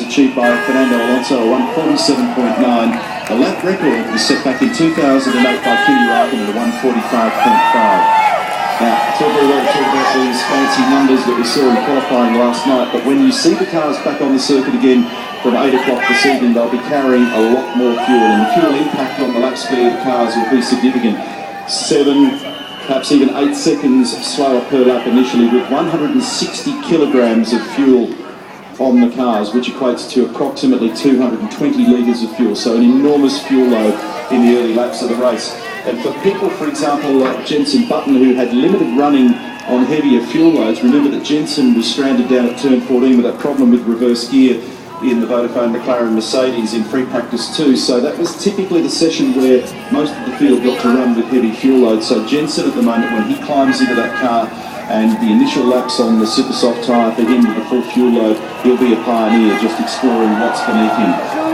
achieved by Fernando Alonso, a 1:47.9. The lap record was set back in 2008 by Kimi Räikkönen at a 1:45.5. Now, it's all very well to talk about these fancy numbers that we saw in qualifying last night, but when you see the cars back on the circuit again from 8 o'clock this evening, they'll be carrying a lot more fuel, and the fuel impact on the lap speed of the cars will be significant. 7, perhaps even 8 seconds slower per lap initially, with 160 kilograms of fuel on the cars, which equates to approximately 220 litres of fuel, so an enormous fuel load in the early laps of the race. And for people, for example, like Jenson Button, who had limited running on heavier fuel loads, remember that Jenson was stranded down at turn 14 with that problem with reverse gear in the Vodafone McLaren Mercedes in free practice 2, so that was typically the session where most of the field got to run with heavy fuel loads. So Jenson at the moment, when he climbs into that car and the initial laps on the super soft tyre for him with the full fuel load, he'll be a pioneer just exploring what's beneath him.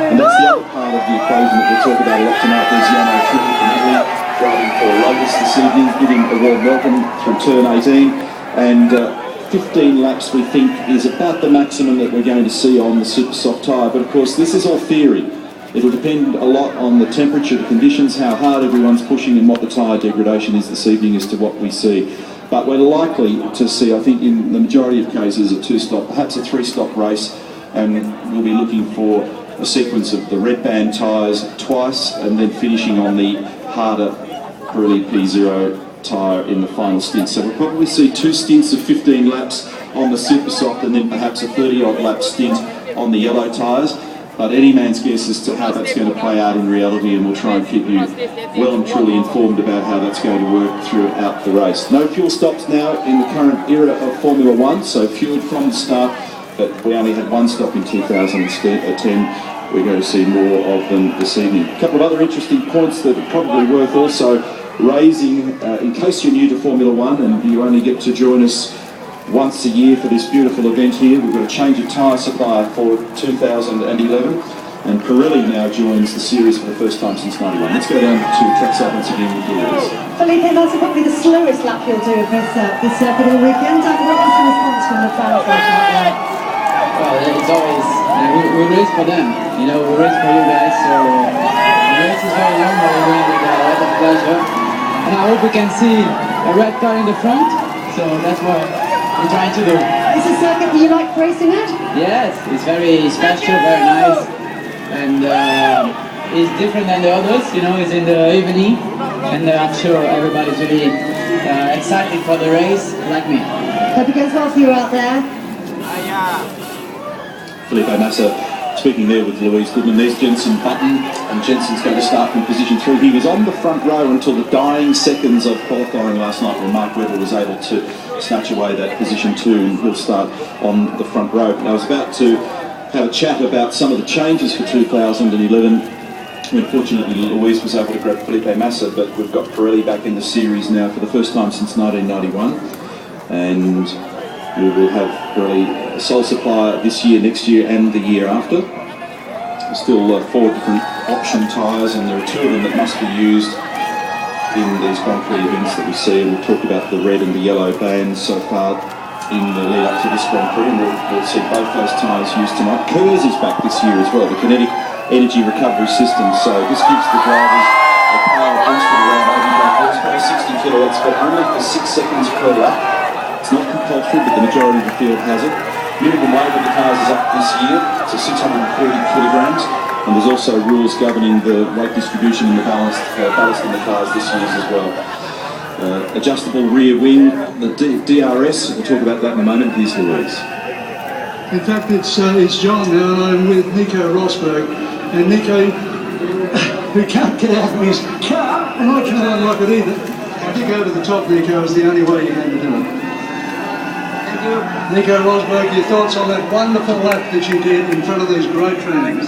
And that's the other part of the equation that we'll talk about a lot tonight. There's Jarno Trulli from Italy driving for Lotus this evening, giving a warm welcome through turn 18, and 15 laps we think is about the maximum that we're going to see on the super soft tyre. But of course this is all theory. It'll depend a lot on the temperature, the conditions, how hard everyone's pushing, and what the tyre degradation is this evening as to what we see. But we're likely to see, I think in the majority of cases, a 2-stop, perhaps a 3-stop race, and we'll be looking for a sequence of the red band tyres twice and then finishing on the harder Pirelli P0 tyre in the final stint. So we'll probably see 2 stints of 15 laps on the super soft and then perhaps a 30-odd lap stint on the yellow tyres. But any man's guess as to how that's going to play out in reality, and we'll try and keep you well and truly informed about how that's going to work throughout the race. No fuel stops now in the current era of Formula 1, so fueled from the start, but we only had 1 stop in 2010. We're going to see more of them this evening. A couple of other interesting points that are probably worth also raising, in case you're new to Formula 1 and you only get to join us once a year for this beautiful event here. We've got a change of tyre supplier for 2011, and Pirelli now joins the series for the first time since '91. Let's go down to trackside once again with Louise. Felipe, that's probably the slowest lap you'll do of this circuit all weekend. And what was the response from the fans like that? Well, it's always, we race for them, we race for you guys, so the race is very long, but we win with a lot of pleasure. And I hope we can see a red car in the front, so that's what we're trying to do. Is a circuit that you like racing at? Yes, it's very special, very nice, and it's different than the others, it's in the evening, and I'm sure everybody's really excited for the race, like me. Hope it goes well for you out there. Felipe Massa speaking there with Louise Goodman. There's Jenson Button, and Jenson's going to start from position 3. He was on the front row until the dying seconds of qualifying last night when Mark Webber was able to snatch away that position 2, and he'll start on the front row. Now, I was about to have a chat about some of the changes for 2011. Unfortunately, Louise was able to grab Felipe Massa, but we've got Pirelli back in the series now for the first time since 1991, and we will have Pirelli a sole supplier this year, next year and the year after. There's still 4 different option tyres, and there are 2 of them that must be used in these Grand Prix events that we see, and we'll talk about the red and the yellow bands so far in the lead up to this Grand Prix, and we'll see both those tyres used tonight. Kerrs is back this year as well, the kinetic energy recovery system, so this gives the drivers a power boost of around 80 horsepower, 60 kilowatts, but only for 6 seconds per lap. It's not compulsory, but the majority of the field has it. Minimum weight of the cars is up this year to 640 kilograms, and there's also rules governing the weight distribution and the ballast in the cars this year as well. Adjustable rear wing, the DRS, we'll talk about that in a moment. Here's Louise. In fact, it's John now, and I'm with Nico Rosberg, and Nico, who can't get out of his car, and I can't unlock it either. I think over the top, Nico, is the only way you're going to do it. Nico Rosberg, your thoughts on that wonderful lap that you did in front of these great fans?